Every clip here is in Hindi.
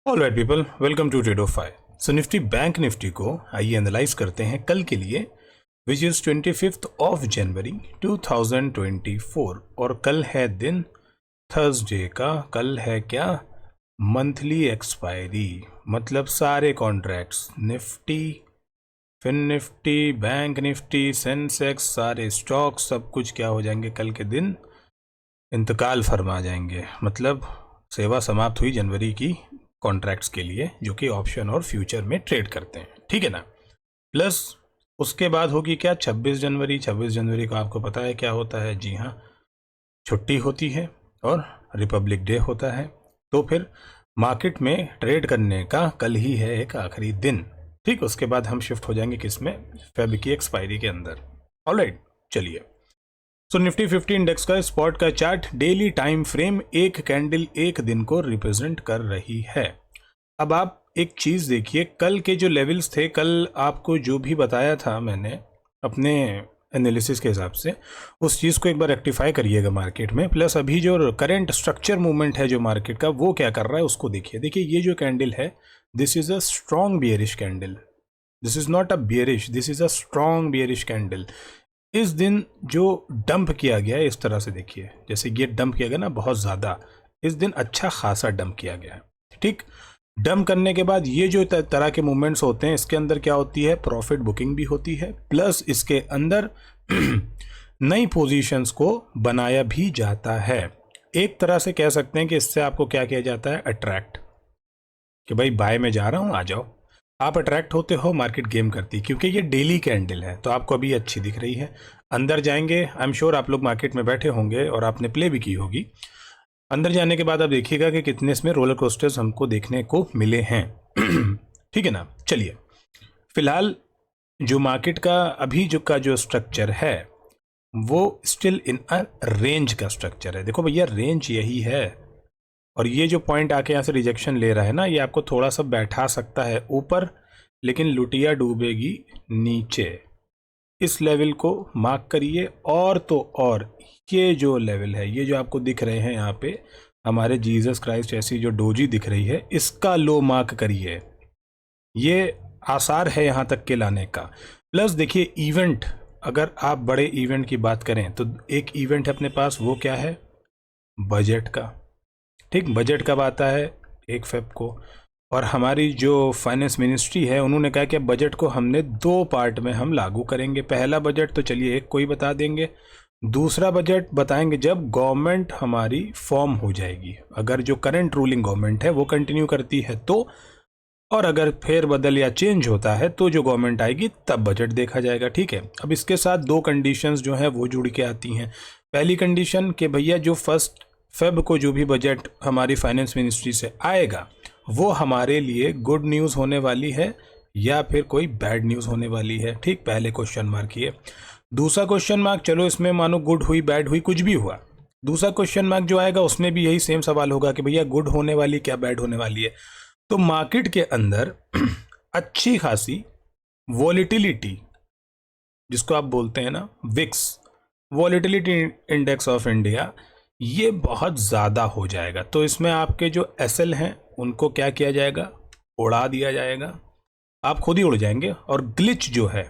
All right people, welcome to Tradofy. So Nifty bank Nifty को आइए एनालाइज करते हैं कल के लिए, विच इज़ 25 ऑफ जनवरी 2024। और कल है दिन थर्सडे का। कल है क्या? Monthly expiry. मतलब सारे contracts, Nifty, Fin Nifty, bank Nifty, Sensex, सारे स्टॉक, सब कुछ क्या हो जाएंगे कल के दिन? इंतकाल फरमा जाएंगे। मतलब सेवा समाप्त हुई जनवरी की कॉन्ट्रैक्ट्स के लिए, जो कि ऑप्शन और फ्यूचर में ट्रेड करते हैं, ठीक है ना। प्लस उसके बाद होगी क्या? 26 जनवरी। 26 जनवरी को आपको पता है क्या होता है? जी हाँ, छुट्टी होती है और रिपब्लिक डे होता है। तो फिर मार्केट में ट्रेड करने का कल ही है एक आखिरी दिन, ठीक। उसके बाद हम शिफ्ट हो जाएंगे किसमें? फेब की एक्सपायरी के अंदर। ऑलराइट, चलिए। सो निफ्टी 50 इंडेक्स का स्पॉट का चार्ट डेली टाइम फ्रेम एक कैंडल एक दिन को रिप्रेजेंट कर रही है। अब आप एक चीज देखिए, कल के जो लेवल्स थे, कल आपको जो भी बताया था मैंने अपने एनालिसिस के हिसाब से, उस चीज़ को एक बार रेक्टिफाई करिएगा मार्केट में। प्लस अभी जो करंट स्ट्रक्चर मूवमेंट है जो मार्केट का, वो क्या कर रहा है उसको देखिए। देखिए ये जो कैंडल है, this is a strong bearish candle. This is not a bearish, this is a strong bearish candle. इस दिन जो डंप किया गया है, इस तरह से देखिए, जैसे ये डंप किया गया ना बहुत ज़्यादा, इस दिन अच्छा खासा डंप किया गया है, ठीक। डंप करने के बाद ये जो तरह के मूवमेंट्स होते हैं, इसके अंदर क्या होती है? प्रॉफिट बुकिंग भी होती है, प्लस इसके अंदर नई पोजीशंस को बनाया भी जाता है। एक तरह से कह सकते हैं कि इससे आपको क्या किया जाता है? अट्रैक्ट, कि भाई बाय में जा रहा हूं, आ जाओ। आप अट्रैक्ट होते हो, मार्केट गेम करती है, क्योंकि ये डेली कैंडल है तो आपको अभी अच्छी दिख रही है। अंदर जाएंगे, आई एम श्योर आप लोग मार्केट में बैठे होंगे और आपने प्ले भी की होगी। अंदर जाने के बाद आप देखिएगा कि कितने इसमें रोलर कोस्टर्स हमको देखने को मिले हैं। ठीक है ना। चलिए, फिलहाल जो मार्केट का अभी जो स्ट्रक्चर है, वो स्टिल इन अ रेंज का स्ट्रक्चर है। देखो भैया, रेंज यही है, और ये जो पॉइंट आके यहाँ से रिजेक्शन ले रहा है ना, ये आपको थोड़ा सा बैठा सकता है ऊपर, लेकिन लुटिया डूबेगी नीचे। इस लेवल को मार्क करिए। और तो और ये जो लेवल है, ये जो आपको दिख रहे हैं यहाँ पे हमारे जीसस क्राइस्ट ऐसी जो डोजी दिख रही है, इसका लो मार्क करिए। ये आसार है यहाँ तक के लाने का। प्लस देखिए इवेंट, अगर आप बड़े इवेंट की बात करें तो एक इवेंट है अपने पास, वो क्या है? बजट का, ठीक। बजट कब आता है? 1 फेब को। और हमारी जो फाइनेंस मिनिस्ट्री है, उन्होंने कहा कि बजट को हमने 2 पार्ट में हम लागू करेंगे। पहला बजट तो चलिए एक कोई बता देंगे, दूसरा बजट बताएंगे जब गवर्नमेंट हमारी फॉर्म हो जाएगी। अगर जो करंट रूलिंग गवर्नमेंट है वो कंटिन्यू करती है तो, और अगर फेर बदल या चेंज होता है तो जो गवर्नमेंट आएगी तब बजट देखा जाएगा, ठीक है। अब इसके साथ 2 कंडीशंस जो है वो जुड़ के आती हैं। पहली कंडीशन कि भैया जो 1 फेब को जो भी बजट हमारी फाइनेंस मिनिस्ट्री से आएगा, वो हमारे लिए गुड न्यूज़ होने वाली है या फिर कोई बैड न्यूज़ होने वाली है, ठीक। पहले क्वेश्चन मार्क ये। दूसरा क्वेश्चन मार्क, चलो इसमें मानो गुड हुई, बैड हुई, कुछ भी हुआ, दूसरा क्वेश्चन मार्क जो आएगा उसमें भी यही सेम सवाल होगा कि भैया गुड होने वाली क्या बैड होने वाली है। तो मार्केट के अंदर अच्छी खासी वॉलिटिलिटी, जिसको आप बोलते हैं ना VIX, volatility index of India, ये बहुत ज़्यादा हो जाएगा। तो इसमें आपके जो एसएल हैं उनको क्या किया जाएगा? उड़ा दिया जाएगा। आप खुद ही उड़ जाएंगे। और ग्लिच जो है,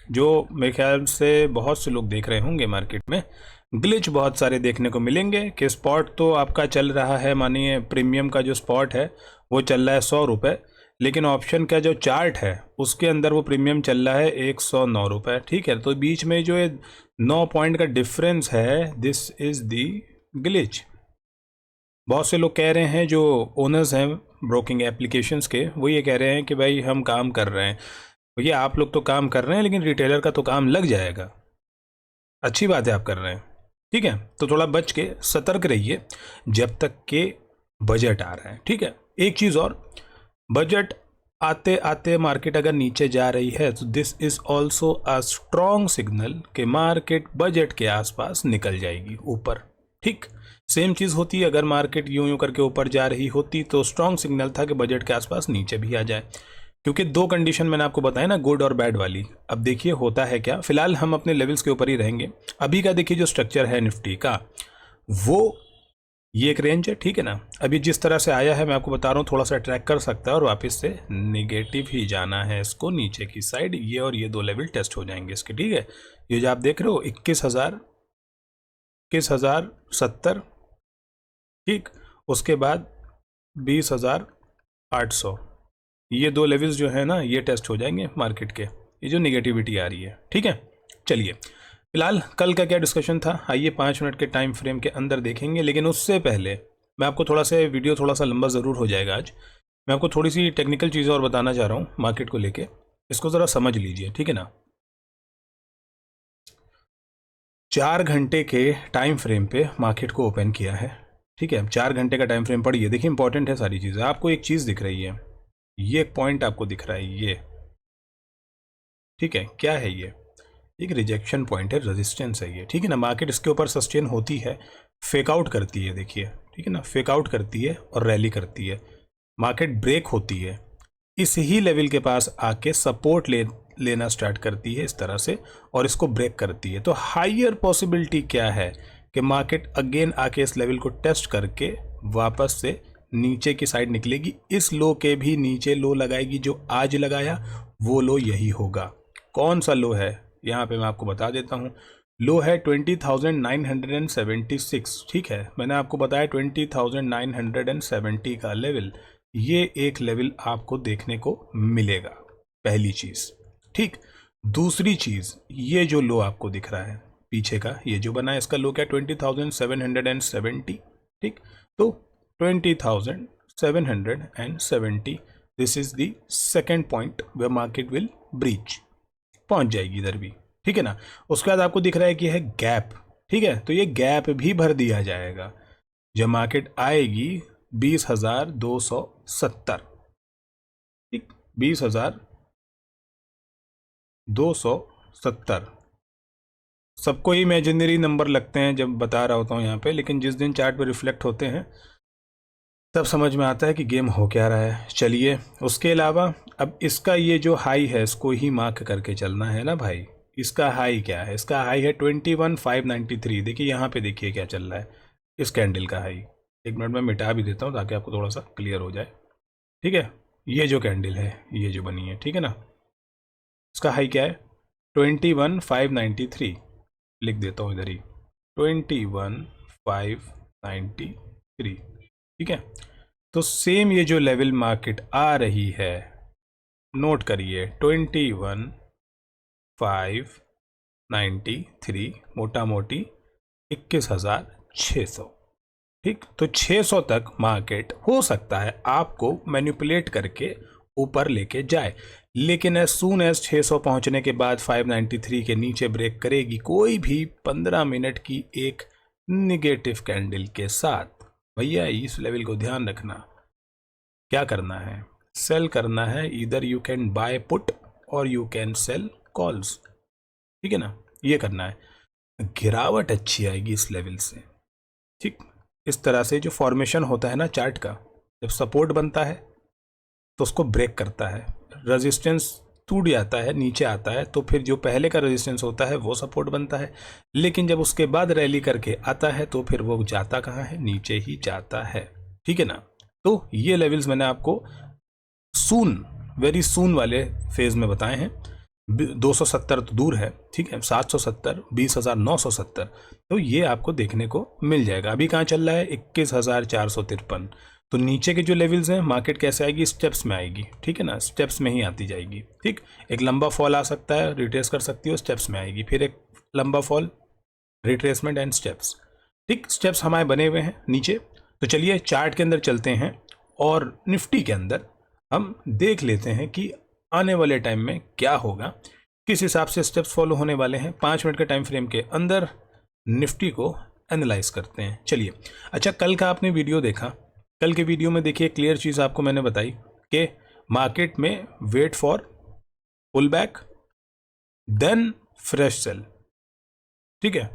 जो मेरे ख्याल से बहुत से लोग देख रहे होंगे मार्केट में, ग्लिच बहुत सारे देखने को मिलेंगे कि स्पॉट तो आपका चल रहा है, मानिए प्रीमियम का जो स्पॉट है वो चल रहा है 100 रुपये, लेकिन ऑप्शन का जो चार्ट है उसके अंदर वो प्रीमियम चल रहा है 109 रुपये, ठीक है। तो बीच में जो 9 पॉइंट का डिफरेंस है, दिस इज दी ग्लिच। बहुत से लोग कह रहे हैं, जो ओनर्स हैं ब्रोकिंग एप्लीकेशंस के, वो ये कह रहे हैं कि भाई हम काम कर रहे हैं। भैया आप लोग तो काम कर रहे हैं, लेकिन रिटेलर का तो काम लग जाएगा। अच्छी बात है आप कर रहे हैं, ठीक है। तो थोड़ा बच के सतर्क रहिए जब तक के बजट आ रहा है, ठीक है। एक चीज़ और, बजट आते आते मार्केट अगर नीचे जा रही है तो this is also a strong signal कि मार्केट बजट के आसपास निकल जाएगी ऊपर, ठीक। सेम चीज़ होती है अगर मार्केट यूं यूं करके ऊपर जा रही होती तो स्ट्रॉन्ग सिग्नल था कि बजट के आसपास नीचे भी आ जाए, क्योंकि 2 कंडीशन मैंने आपको बताया ना, गुड और बैड वाली। अब देखिए होता है क्या, फिलहाल हम अपने लेवल्स के ऊपर ही रहेंगे। अभी का देखिए जो स्ट्रक्चर है निफ्टी का, वो ये एक रेंज है, ठीक है ना। अभी जिस तरह से आया है मैं आपको बता रहा हूँ, थोड़ा सा ट्रैक कर सकता है और वापस से नेगेटिव ही जाना है इसको नीचे की साइड। ये और ये 2 लेवल टेस्ट हो जाएंगे इसके, ठीक है। ये जो आप देख रहे हो 21,070, ठीक, उसके बाद 20,800, ये 2 लेवल्स जो है ना ये टेस्ट हो जाएंगे मार्केट के, ये जो निगेटिविटी आ रही है, ठीक है। चलिए फिलहाल कल का क्या डिस्कशन था, आइए 5 मिनट के टाइम फ्रेम के अंदर देखेंगे। लेकिन उससे पहले मैं आपको थोड़ा सा, वीडियो थोड़ा सा लंबा ज़रूर हो जाएगा आज, मैं आपको थोड़ी सी टेक्निकल चीज़ें और बताना चाह रहा हूँ मार्केट को लेके, इसको ज़रा समझ लीजिए, ठीक है ना। 4 घंटे के टाइम फ्रेम पे मार्केट को ओपन किया है, ठीक है। 4 घंटे का टाइम फ्रेम पढ़िए, देखिए इंपॉर्टेंट है सारी चीज़ें। आपको एक चीज़ दिख रही है, ये एक पॉइंट आपको दिख रहा है, ये ठीक है, क्या है ये, एक रिजेक्शन पॉइंट है, रेजिस्टेंस है ये, ठीक है ना। मार्केट इसके ऊपर सस्टेन होती है, फेक आउट करती है, देखिए, ठीक है ना, फेक आउट करती है और रैली करती है, मार्केट ब्रेक होती है, इस ही लेवल के पास आके सपोर्ट लेना स्टार्ट करती है इस तरह से और इसको ब्रेक करती है। तो हायर पॉसिबिलिटी क्या है कि मार्केट अगेन आके इस लेवल को टेस्ट करके वापस से नीचे की साइड निकलेगी, इस लो के भी नीचे लो लगाएगी, जो आज लगाया वो लो यही होगा। कौन सा लो है यहाँ पे मैं आपको बता देता हूँ, लो है 20,976, ठीक है। मैंने आपको बताया 20,970 का लेवल, ये एक लेवल आपको देखने को मिलेगा, पहली चीज़, ठीक। दूसरी चीज़, ये जो लो आपको दिख रहा है पीछे का, ये जो बना है इसका लो क्या 20,770, ठीक। तो 20,770, this is the second point way market will breach, पहुंच जाएगी इधर भी, ठीक है ना। उसके बाद आपको दिख रहा है कि है गैप, ठीक है, तो ये गैप भी भर दिया जाएगा जब मार्केट आएगी 20,270, ठीक, 20,270। सबको ही इमेजिनरी नंबर लगते हैं जब बता रहा होता हूँ यहाँ पे, लेकिन जिस दिन चार्ट पे रिफ्लेक्ट होते हैं तब समझ में आता है कि गेम हो क्या रहा है। चलिए उसके अलावा अब इसका ये जो हाई है इसको ही मार्क करके चलना है ना भाई। इसका हाई क्या है, इसका हाई है 21,593। देखिए यहाँ पे, देखिए क्या चल रहा है इस कैंडल का हाई। एक मिनट में मिटा भी देता हूँ ताकि आपको थोड़ा सा क्लियर हो जाए, ठीक है। ये जो कैंडल है, ये जो बनी है, ठीक है ना, इसका हाई क्या है 21,593, लिख देता हूँ इधर ही 21,593, ठीक है। तो सेम ये जो लेवल मार्केट आ रही है, नोट करिए 21,593, मोटा मोटी 21,600, ठीक। तो 600 तक मार्केट हो सकता है आपको मैनिपुलेट करके ऊपर लेके जाए, लेकिन एज सून एज 600 पहुंचने के बाद 593 के नीचे ब्रेक करेगी कोई भी 15 मिनट की एक निगेटिव कैंडल के साथ, भैया इस लेवल को ध्यान रखना। क्या करना है, सेल करना है, इधर यू कैन बाय पुट और यू कैन सेल कॉल्स, ठीक है ना, ये करना है। गिरावट अच्छी आएगी इस लेवल से, ठीक। इस तरह से जो फॉर्मेशन होता है ना चार्ट का, जब सपोर्ट बनता है तो उसको ब्रेक करता है, रेजिस्टेंस टूट जाता है, नीचे आता है, तो फिर जो पहले का रेजिस्टेंस होता है वो सपोर्ट बनता है। लेकिन जब उसके बाद रैली करके आता है तो फिर वो जाता कहाँ है, नीचे ही जाता है, ठीक है ना। तो ये लेवल्स मैंने आपको सून, वेरी सून वाले फेज में बताए हैं। 270 तो दूर है, ठीक है, 770, 20,970, तो ये आपको देखने को मिल जाएगा। अभी कहाँ चल रहा है 21,453। तो नीचे के जो लेवल्स हैं मार्केट कैसे आएगी, स्टेप्स में आएगी, ठीक है ना, स्टेप्स में ही आती जाएगी, ठीक। एक लंबा फॉल आ सकता है, रिट्रेस कर सकती हो, स्टेप्स में आएगी, फिर एक लंबा फॉल, रिट्रेसमेंट एंड स्टेप्स, ठीक। स्टेप्स हमारे बने हुए हैं नीचे। तो चलिए चार्ट के अंदर चलते हैं और निफ्टी के अंदर हम देख लेते हैं कि आने वाले टाइम में क्या होगा, किस हिसाब से स्टेप्स फॉलो होने वाले हैं। 5 मिनट के टाइम फ्रेम के अंदर निफ्टी को एनालाइज करते हैं। चलिए, अच्छा कल का आपने वीडियो देखा, कल के वीडियो में देखिए क्लियर चीज़ आपको मैंने बताई कि मार्केट में wait for pull back then fresh sell, ठीक है।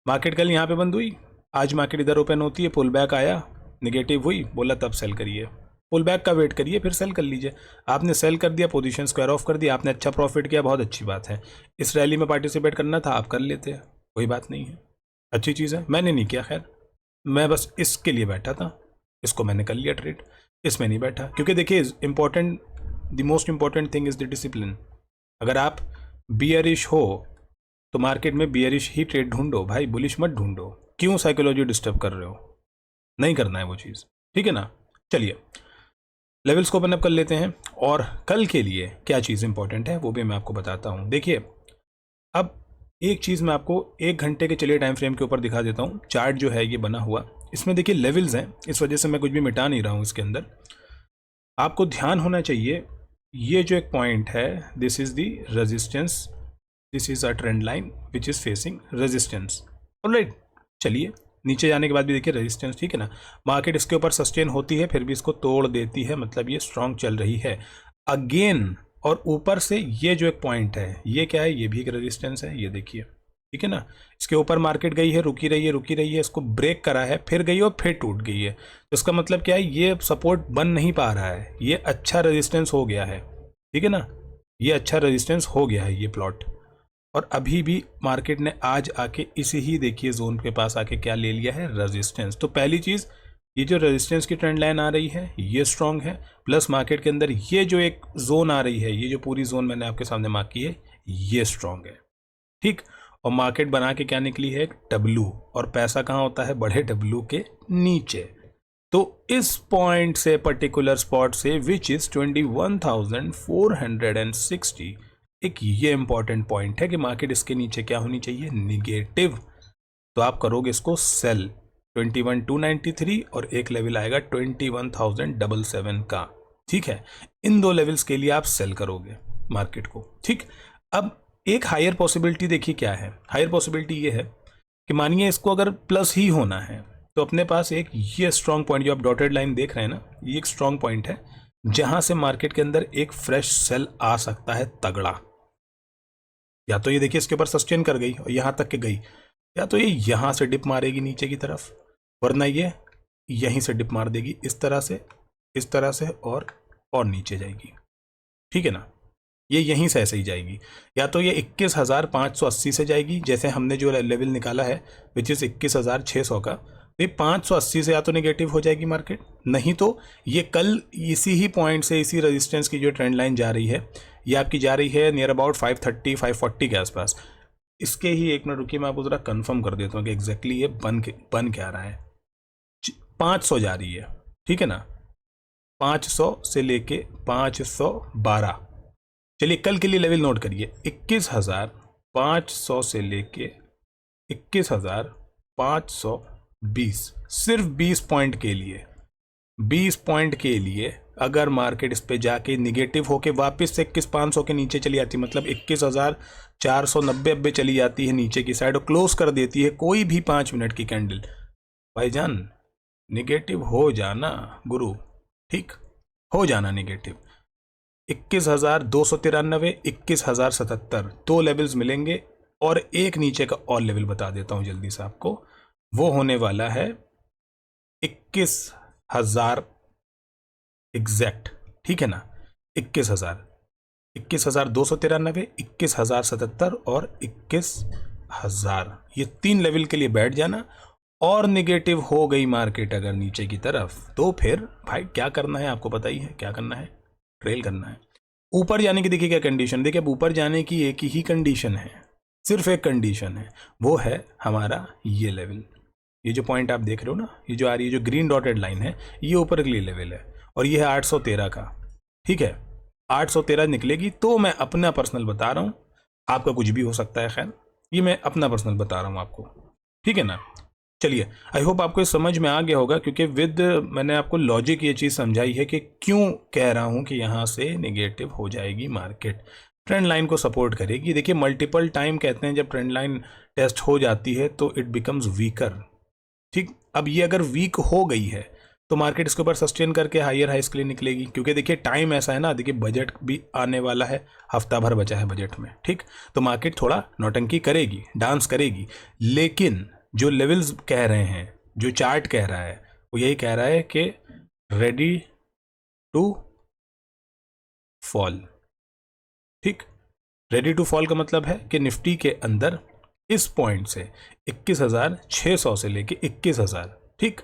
मार्केट कल यहाँ पे बंद हुई, आज मार्केट इधर ओपन होती है, पुल बैक आया, निगेटिव हुई, बोला तब सेल करिए, पुल बैक का वेट करिए, फिर सेल कर लीजिए। आपने सेल कर दिया, पोजीशन स्क्वायर ऑफ कर दिया, आपने अच्छा प्रॉफिट किया, बहुत अच्छी बात है। इस रैली में पार्टिसिपेट करना था, आप कर लेते हैं, कोई बात नहीं है, अच्छी चीज़ है। मैंने नहीं किया, खैर मैं बस इसके लिए बैठा था, इसको मैंने कर लिया ट्रेड, इसमें नहीं बैठा। क्योंकि देखिए important, the most important thing is the discipline. अगर आप बियरिश हो तो मार्केट में बियरिश ही ट्रेड ढूंढो भाई, बुलिश मत ढूंढो। क्यों साइकोलॉजी डिस्टर्ब कर रहे हो? नहीं करना है वो चीज़, ठीक है ना। चलिए लेवल्स को ओपन अप कर लेते हैं, और कल के लिए क्या चीज़ इंपॉर्टेंट है वो भी मैं आपको बताता हूँ। देखिए अब एक चीज़ मैं आपको 1 घंटे के चलिए टाइम फ्रेम के ऊपर दिखा देता हूँ। चार्ट जो है ये बना हुआ, इसमें देखिए लेवल्स हैं, इस वजह से मैं कुछ भी मिटा नहीं रहा हूँ इसके अंदर। आपको ध्यान होना चाहिए, ये जो एक पॉइंट है, this is the resistance, this is a trend line which is facing resistance. Alright, चलिए नीचे जाने के बाद भी देखिए रेजिस्टेंस, ठीक है ना। मार्केट इसके ऊपर सस्टेन होती है, फिर भी इसको तोड़ देती है, मतलब ये स्ट्रांग चल रही है अगेन। और ऊपर से ये जो एक पॉइंट है, ये क्या है, ये भी एक रेजिस्टेंस है, ये देखिए, ठीक है ना। इसके ऊपर मार्केट गई है, रुकी रही है, रुकी रही है, इसको ब्रेक करा है, फिर गई और फिर टूट गई है। तो इसका मतलब क्या है, ये सपोर्ट बन नहीं पा रहा है, ये अच्छा रेजिस्टेंस हो गया है, ठीक है ना, ये अच्छा रेजिस्टेंस हो गया है ये प्लॉट। और अभी भी मार्केट ने आज आके इसी ही देखिए जोन के पास आके क्या ले लिया है, रेजिस्टेंस। तो पहली चीज़, ये जो रेजिस्टेंस की ट्रेंड लाइन आ रही है ये स्ट्रांग है, प्लस मार्केट के अंदर ये जो एक जोन आ रही है, ये जो पूरी जोन मैंने आपके सामने मार्क की है, ये स्ट्रांग है, ठीक। और मार्केट बना के क्या निकली है, एक डब्लू, और पैसा कहाँ होता है, बड़े डब्लू के नीचे। तो इस पॉइंट से, पर्टिकुलर स्पॉट से, विच इज 21,460, एक ये इंपॉर्टेंट पॉइंट है कि मार्केट इसके नीचे क्या होनी चाहिए, निगेटिव। तो आप करोगे इसको सेल 21,293, और एक लेवल आएगा 21,077 का, ठीक है। इन दो लेवल्स के लिए आप सेल करोगे मार्केट को, ठीक। अब एक हायर पॉसिबिलिटी देखिए क्या है, हायर पॉसिबिलिटी ये है कि मानिए इसको अगर प्लस ही होना है, तो अपने पास एक ये स्ट्रॉन्ग पॉइंट जो आप डॉटेड लाइन देख रहे हैं ना, ये एक स्ट्रॉन्ग पॉइंट है जहां से मार्केट के अंदर एक फ्रेश सेल आ सकता है तगड़ा। या तो ये देखिए इसके ऊपर सस्टेन कर गई और यहां तक के गई, या तो ये यहां से डिप मारेगी नीचे की तरफ, वरना ये यहीं से डिप मार देगी इस तरह से, इस तरह से, और नीचे जाएगी, ठीक है ना। ये यहीं से ऐसे ही जाएगी, या तो ये 21,580 से जाएगी, जैसे हमने जो लेवल निकाला है विच इज 21,600 का, तो ये 580 से या तो नेगेटिव हो जाएगी मार्केट, नहीं तो ये कल इसी ही पॉइंट से, इसी रेजिस्टेंस की जो ट्रेंड लाइन जा रही है, ये आपकी जा रही है नियर अबाउट 530 540 के आसपास। इसके ही एक मिनट रुकिए, मैं आपको ज़रा कंफर्म कर देता हूँ कि एग्जैक्टली ये बन क्या रहा है। 500 जा रही है, ठीक है ना, 500 से लेके 512। चलिए कल के लिए लेवल नोट करिए, 21,500 से लेके 21,520, सिर्फ 20 पॉइंट के लिए, 20 पॉइंट के लिए अगर मार्केट इस पे जाके निगेटिव होके वापस से 21,500 के नीचे चली जाती, मतलब 21,490 चली जाती है नीचे की साइड और क्लोज कर देती है कोई भी 5 मिनट की कैंडल, भाईजान निगेटिव हो जाना गुरु, ठीक, हो जाना निगेटिव। 21,293, 21,077, 2 लेवल्स मिलेंगे, और एक नीचे का और लेवल बता देता हूं जल्दी से आपको, वो होने वाला है 21,000 एग्जैक्ट, ठीक है ना। 21,000, 21,293, 21,077 और 21,000, ये 3 लेवल के लिए बैठ जाना। और निगेटिव हो गई मार्केट अगर नीचे की तरफ, तो फिर भाई क्या करना है आपको पता ही है, क्या करना है, ट्रेल करना है। ऊपर जाने की देखिए क्या कंडीशन, देखिए अब ऊपर जाने की एक ही कंडीशन है, सिर्फ एक कंडीशन है, वो है हमारा ये लेवल, ये जो पॉइंट आप देख रहे हो ना, ये जो आ रही है, जो ग्रीन डॉटेड लाइन है, ये ऊपर के लिए लेवल है, और ये है 813 का, ठीक है। 813 निकलेगी तो मैं अपना पर्सनल बता रहा हूँ, आपका कुछ भी हो सकता है, खैर ये मैं अपना पर्सनल बता रहा हूँ आपको, ठीक है ना। चलिए आई होप आपको समझ में आ गया होगा, क्योंकि मैंने आपको लॉजिक ये चीज़ समझाई है कि क्यों कह रहा हूँ कि यहाँ से नेगेटिव हो जाएगी मार्केट, ट्रेंड लाइन को सपोर्ट करेगी। देखिए मल्टीपल टाइम कहते हैं जब ट्रेंड लाइन टेस्ट हो जाती है तो इट बिकम्स वीकर, ठीक। अब ये अगर वीक हो गई है तो मार्केट इसके ऊपर सस्टेन करके हायर हाइस के लिए निकलेगी, क्योंकि देखिए टाइम ऐसा है ना, देखिए बजट भी आने वाला है, हफ्ता भर बचा है बजट में, ठीक। तो मार्केट थोड़ा नौटंकी करेगी, डांस करेगी, लेकिन जो लेवल्स कह रहे हैं, जो चार्ट कह रहा है, वो यही कह रहा है कि रेडी टू फॉल, ठीक। रेडी टू फॉल का मतलब है कि निफ्टी के अंदर इस पॉइंट से 21,600 से लेके 21,000, ठीक,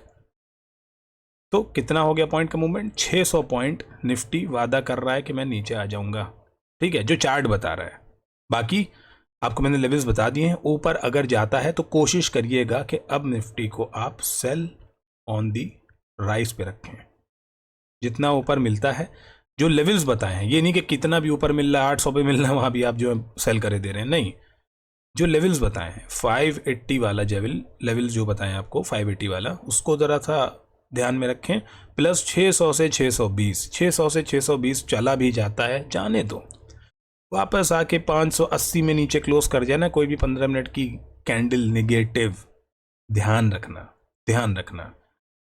तो कितना हो गया पॉइंट का मूवमेंट? 600 पॉइंट निफ्टी वादा कर रहा है कि मैं नीचे आ जाऊंगा। ठीक है, जो चार्ट बता रहा है। बाकी आपको मैंने लेवल्स बता दिए हैं। ऊपर अगर जाता है तो कोशिश करिएगा कि अब निफ्टी को आप सेल ऑन दी राइस पे रखें। जितना ऊपर मिलता है, जो लेवल्स बताए हैं, ये नहीं कि कितना भी ऊपर मिल रहा है 800 पे मिल रहा है वहां भी आप जो सेल करे दे रहे हैं, नहीं। जो लेवल्स बताए हैं 580 वाला लेवल जो बताए हैं आपको 580 वाला, उसको जरा सा ध्यान में रखें। प्लस 600 से 620, 600 से 620 चला भी जाता है, जाने दो। वापस आके 580 में नीचे क्लोज कर जाए ना कोई भी 15 मिनट की कैंडल नेगेटिव, ध्यान रखना, ध्यान रखना।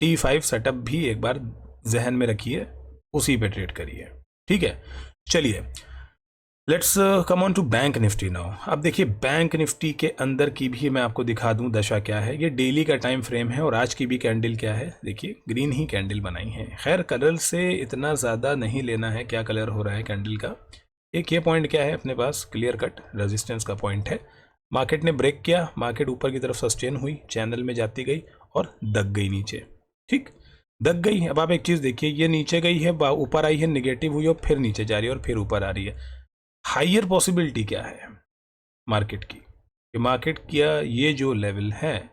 T5 सेटअप भी एक बार जहन में रखिए, उसी पे ट्रेड करिए। ठीक है, चलिए let's come on to Bank Nifty now. अब देखिए बैंक निफ्टी के अंदर की भी मैं आपको दिखा दूं दशा क्या है। ये डेली का टाइम फ्रेम है और आज की भी कैंडल क्या है, देखिए ग्रीन ही कैंडल बनाई है। खैर कलर से इतना ज़्यादा नहीं लेना है, क्या कलर हो रहा है कैंडल का। एक ये पॉइंट क्या है अपने पास, क्लियर कट रेजिस्टेंस का पॉइंट है। मार्केट ने ब्रेक किया, मार्केट ऊपर की तरफ सस्टेन हुई, चैनल में जाती गई और दब गई नीचे। ठीक, दब गई। अब आप एक चीज़ देखिए, ये नीचे गई है, ऊपर आई है, निगेटिव हुई और फिर नीचे जा रही है और फिर ऊपर आ रही है। हाइयर पॉसिबिलिटी क्या है मार्केट की, कि मार्केट किया ये जो लेवल है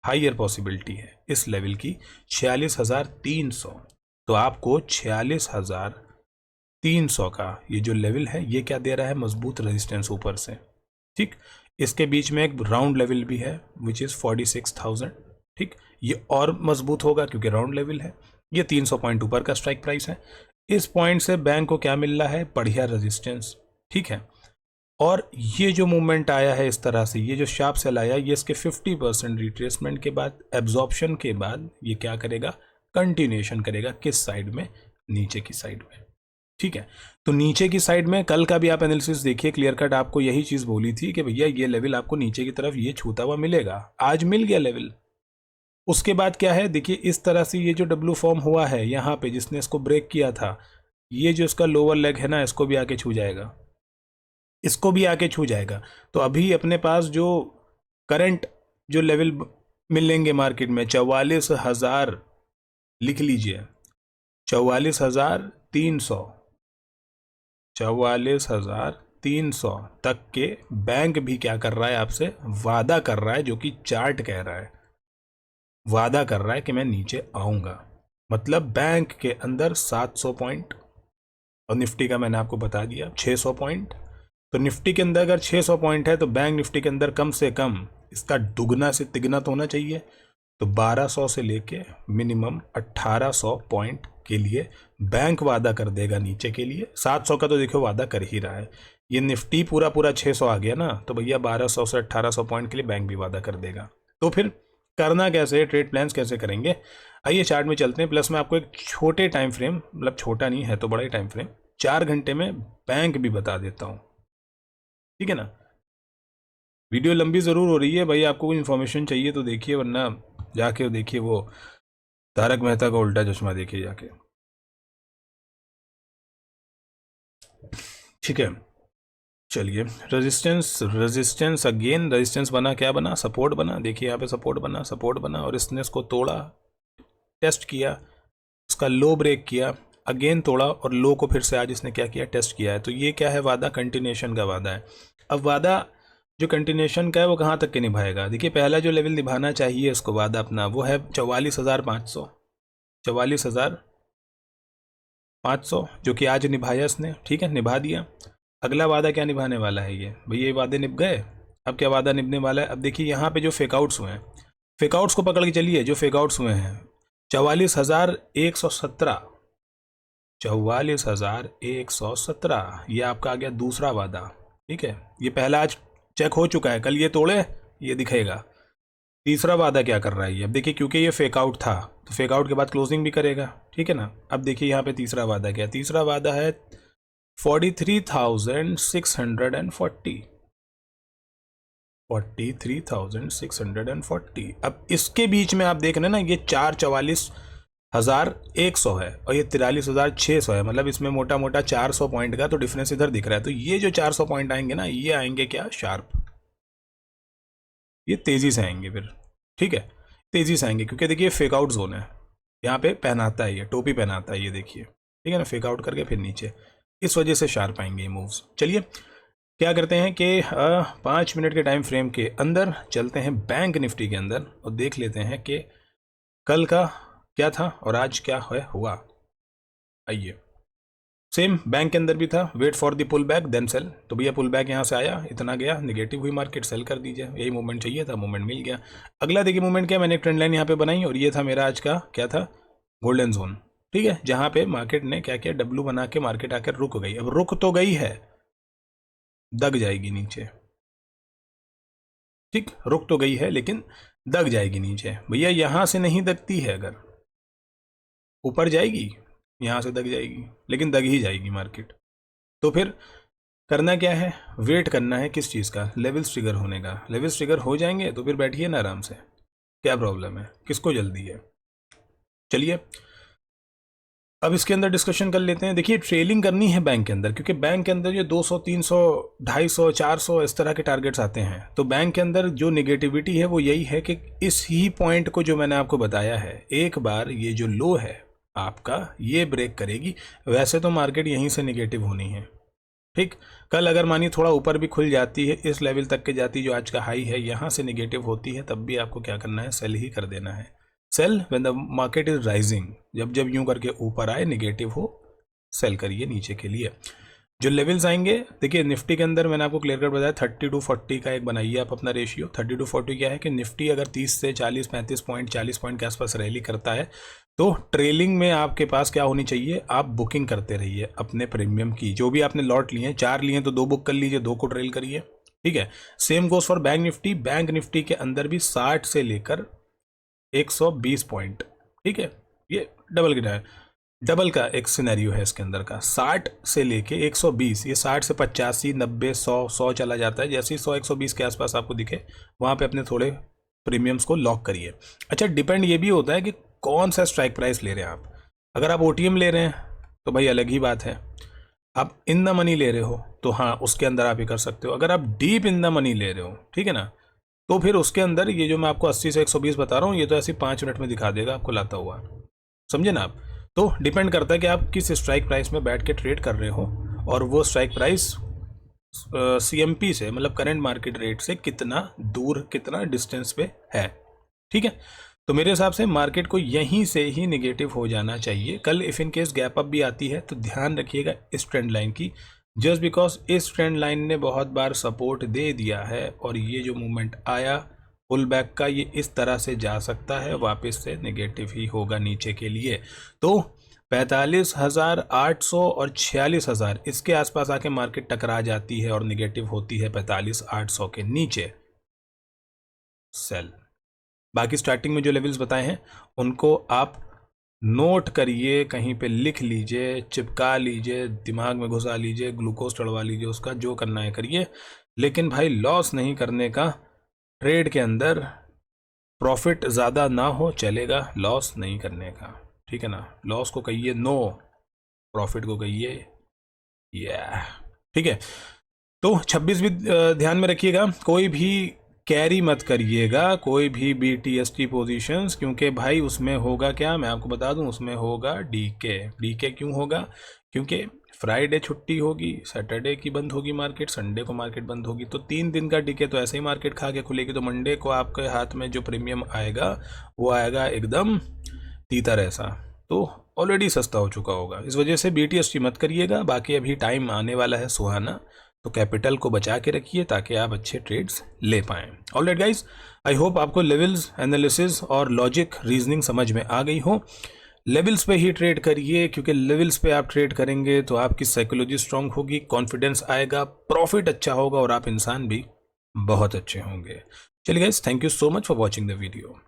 हाइयर पॉसिबिलिटी है इस लेवल की 46,300। तो आपको 46,300 का ये जो लेवल है ये क्या दे रहा है, मजबूत रेजिस्टेंस ऊपर से। ठीक, इसके बीच में एक राउंड लेवल भी है विच इज़ 46,000। ठीक, ये और मजबूत होगा क्योंकि राउंड लेवल है। ये 300 पॉइंट ऊपर का स्ट्राइक प्राइस है। इस पॉइंट से बैंक को क्या मिल रहा है, बढ़िया रेजिस्टेंस। ठीक है, और ये जो मूवमेंट आया है इस तरह से, ये जो शार्प सेल आया, ये इसके 50% रिट्रेसमेंट के बाद, एब्जॉर्प्शन के बाद ये क्या करेगा, कंटिन्यूएशन करेगा। किस साइड में, नीचे की साइड में। ठीक है, तो नीचे की साइड में कल का भी आप एनालिसिस देखिए, क्लियर कट आपको यही चीज बोली थी कि भैया ये लेवल आपको नीचे की तरफ ये छूता हुआ मिलेगा। आज मिल गया लेवल। उसके बाद क्या है, देखिए इस तरह से ये जो डब्ल्यू फॉर्म हुआ है यहाँ पे, जिसने इसको ब्रेक किया था, ये जो इसका लोअर लेग है ना, इसको भी आके छू जाएगा, इसको भी आके छू जाएगा। तो अभी अपने पास जो करंट जो लेवल मिलेंगे मार्केट में 44,000, लिख लीजिए 44,300, 44,300 तक के बैंक भी क्या कर रहा है, आपसे वादा कर रहा है, जो कि चार्ट कह रहा है, वादा कर रहा है कि मैं नीचे आऊंगा। मतलब बैंक के अंदर 700 पॉइंट और निफ्टी का मैंने आपको बता दिया 600 पॉइंट। तो निफ्टी के अंदर अगर 600 पॉइंट है तो बैंक निफ्टी के अंदर कम से कम इसका दुगना से तिगना तो होना चाहिए। तो 1200 से लेके मिनिमम 1800 पॉइंट के लिए बैंक वादा कर देगा नीचे के लिए। 700 का तो देखो वादा कर ही रहा है। ये निफ्टी पूरा पूरा 600 आ गया ना, तो भैया 1200 से 1800 पॉइंट के लिए बैंक भी वादा कर देगा। तो फिर करना कैसे, ट्रेड प्लान्स कैसे करेंगे, आइए चार्ट में चलते हैं। प्लस मैं आपको एक छोटे टाइम फ्रेम, मतलब छोटा नहीं है तो बड़ा ही टाइम फ्रेम, 4 घंटे में बैंक भी बता देता हूँ। ठीक है ना, वीडियो लंबी ज़रूर हो रही है भाई, आपको कोई इन्फॉर्मेशन चाहिए तो देखिए, वरना जाके देखिए वो तारक मेहता का उल्टा चश्मा देखिए जाके। ठीक है, चलिए रेजिस्टेंस अगेन, रेजिस्टेंस बना, क्या बना, सपोर्ट बना। देखिए यहाँ पे सपोर्ट बना, सपोर्ट बना और इसने इसको तोड़ा, टेस्ट किया, उसका लो ब्रेक किया, अगेन तोड़ा और लो को फिर से आज इसने क्या किया, टेस्ट किया है। तो ये क्या है, वादा कंटिन्यूएशन का वादा है। अब वादा जो कंटिन्यूएशन का है वो कहाँ तक के निभाएगा, देखिए पहला जो लेवल निभाना चाहिए इसको वादा अपना, वो है 44,500, 44,500 जो कि आज निभाया इसने। ठीक है, निभा दिया। अगला वादा क्या निभाने वाला है ये, भैया ये वादे निभ गए। अब क्या वादा निभने वाला है, अब देखिए यहाँ पे जो फेकआउट्स हुए हैं, फेकआउट्स को पकड़ के चलिए। जो फेकआउट्स हुए हैं 44,117, 44,117, ये आपका आ गया दूसरा वादा। ठीक है, ये पहला आज चेक हो चुका है, कल ये तोड़े, ये दिखेगा। तीसरा वादा क्या कर रहा है ये, अब देखिए क्योंकि ये फेकआउट था तो फेकआउट के बाद क्लोजिंग भी करेगा। ठीक है ना, अब देखिए यहाँ पे तीसरा वादा क्या है, तीसरा वादा है 43,640, 43,640। अब इसके बीच में आप देख रहे हैं ना, ये 44,100 है और ये 43,600 है, मतलब इसमें मोटा मोटा 400 पॉइंट का तो डिफरेंस इधर दिख रहा है। तो ये जो 400 पॉइंट आएंगे ना, ये आएंगे क्या, शार्प, ये तेजी से आएंगे फिर। ठीक है, तेज़ी से आएंगे, क्योंकि देखिए फेक आउट जोन है, यहाँ पे पहनाता है, ये टोपी पहनाता है, ये देखिए, ठीक है ना, फेक आउट करके फिर नीचे, इस वजह से शार्प आएंगे ये मूव्स। चलिए क्या करते हैं कि 5 मिनट के टाइम फ्रेम के अंदर चलते हैं बैंक निफ्टी के अंदर और देख लेते हैं कि कल का क्या था और आज क्या हुआ। आइए, सेम बैंक के अंदर भी था, wait for the pull back then sell. तो भैया पुल बैक यहाँ से आया, इतना गया, निगेटिव हुई मार्केट, सेल कर दीजिए, यही मूवमेंट चाहिए था, मूवमेंट मिल गया। अगला देखिए मूवमेंट क्या, मैंने एक ट्रेंड लाइन यहाँ पे बनाई और ये था मेरा आज का क्या था, गोल्डन जोन, ठीक है, जहाँ पे मार्केट ने क्या किया, डब्लू बना के मार्केट आकर रुक गई। अब रुक तो गई है, दग जाएगी नीचे, ठीक, रुक तो गई है लेकिन दग जाएगी नीचे। भैया यहाँ से नहीं दगती है, अगर ऊपर जाएगी यहाँ से दग जाएगी, लेकिन दग ही जाएगी मार्केट। तो फिर करना क्या है, वेट करना है किस चीज़ का, लेवल्स ट्रिगर होने का। लेवल्स ट्रिगर हो जाएंगे तो फिर बैठिए ना आराम से, क्या प्रॉब्लम है, किसको जल्दी है। चलिए अब इसके अंदर डिस्कशन कर लेते हैं। देखिए ट्रेलिंग करनी है बैंक के अंदर, क्योंकि बैंक के अंदर ये 200, 300, 250, 400 इस तरह के टारगेट्स आते हैं। तो बैंक के अंदर जो नेगेटिविटी है वो यही है कि इस ही पॉइंट को जो मैंने आपको बताया है, एक बार ये जो लो है आपका ये ब्रेक करेगी। वैसे तो मार्केट यहीं से नेगेटिव होनी है, ठीक। कल अगर मानिए थोड़ा ऊपर भी खुल जाती है, इस लेवल तक के जाती, जो आज का हाई है, यहाँ से नेगेटिव होती है, तब भी आपको क्या करना है, सेल ही कर देना है। Sell when the market is rising, जब जब यूं करके ऊपर आए नेगेटिव हो, सेल करिए नीचे के लिए। जो लेवल्स आएंगे, देखिए निफ्टी के अंदर मैंने आपको क्लियर कट बताया 30 to 40 का एक बनाइए आप अपना रेशियो। 30 to 40 क्या है कि निफ्टी अगर 30 से 40, 35 पॉइंट, 40 पॉइंट के आसपास रैली करता है तो ट्रेलिंग में आपके पास क्या होनी चाहिए, आप बुकिंग करते रहिए अपने प्रीमियम की। जो भी आपने लॉट लिए हैं, 4 लिए तो 2 बुक कर लीजिए, 2 को ट्रेल करिए, ठीक है। Same goes for bank Nifty. Bank Nifty के अंदर भी 60 से लेकर 120 पॉइंट, ठीक है, ये डबल गिना है, डबल का एक सिनेरियो है इसके अंदर का। 60 से लेके 120, ये 60 से 85, 90, 100 चला जाता है। जैसे ही 100, 120 के आसपास आपको दिखे, वहाँ पे अपने थोड़े प्रीमियम्स को लॉक करिए। अच्छा, डिपेंड ये भी होता है कि कौन सा स्ट्राइक प्राइस ले रहे हैं आप। अगर आप OTM ले रहे हैं तो भाई अलग ही बात है। आप इन द मनी ले रहे हो तो हाँ, उसके अंदर आप ये कर सकते हो। अगर आप डीप इन द मनी ले रहे हो, ठीक है ना, तो फिर उसके अंदर ये जो मैं आपको 80 से 120 बता रहा हूँ, ये तो ऐसे 5 मिनट में दिखा देगा आपको लाता हुआ, समझे ना आप। तो डिपेंड करता है कि आप किस स्ट्राइक प्राइस में बैठ के ट्रेड कर रहे हो और वो स्ट्राइक प्राइस CMP से, मतलब करंट मार्केट रेट से कितना दूर, कितना डिस्टेंस पे है, ठीक है। तो मेरे हिसाब से मार्केट को यहीं से ही नेगेटिव हो जाना चाहिए। कल if in case gap up भी आती है तो ध्यान रखिएगा इस ट्रेंड लाइन की, जस्ट बिकॉज इस ट्रेंड लाइन ने बहुत बार सपोर्ट दे दिया है और ये जो मूवमेंट आया पुल बैक का, ये इस तरह से जा सकता है, वापस से नेगेटिव ही होगा नीचे के लिए। तो 45,800 और 46,000 इसके आसपास आके मार्केट टकरा जाती है और नेगेटिव होती है 45,800 के नीचे, सेल। बाकी स्टार्टिंग में जो लेवल्स बताए हैं उनको आप नोट करिए, कहीं पे लिख लीजिए, चिपका लीजिए, दिमाग में घुसा लीजिए, ग्लूकोज चढ़वा लीजिए, उसका जो करना है करिए, लेकिन भाई लॉस नहीं करने का। ट्रेड के अंदर प्रॉफिट ज़्यादा ना हो चलेगा, लॉस नहीं करने का, ठीक है ना। लॉस को कहिए नो, प्रॉफिट को कहिए या, ठीक है। तो 26 भी ध्यान में रखिएगा, कोई भी कैरी मत करिएगा, कोई भी BTST पोजीशंस, क्योंकि भाई उसमें होगा क्या, मैं आपको बता दूं, उसमें होगा डीके। क्यों होगा, क्योंकि फ्राइडे छुट्टी होगी, सैटरडे की बंद होगी मार्केट, संडे को मार्केट बंद होगी, तो 3 दिन का डीके तो ऐसे ही मार्केट खा के खुलेगी। तो मंडे को आपके हाथ में जो प्रीमियम आएगा वो आएगा एकदम तीतर ऐसा, तो ऑलरेडी सस्ता हो चुका होगा। इस वजह से BTST मत करिएगा। बाकी अभी टाइम आने वाला है सुहाना, तो कैपिटल को बचा के रखिए ताकि आप अच्छे ट्रेड्स ले पाएँ। ऑलराइट गाइस, आई होप आपको लेवल्स एनालिसिस और लॉजिक रीजनिंग समझ में आ गई हो। लेवल्स पे ही ट्रेड करिए, क्योंकि लेवल्स पे आप ट्रेड करेंगे तो आपकी साइकोलॉजी स्ट्रांग होगी, कॉन्फिडेंस आएगा, प्रॉफिट अच्छा होगा और आप इंसान भी बहुत अच्छे होंगे। चलिए guys, thank you so much for watching the video.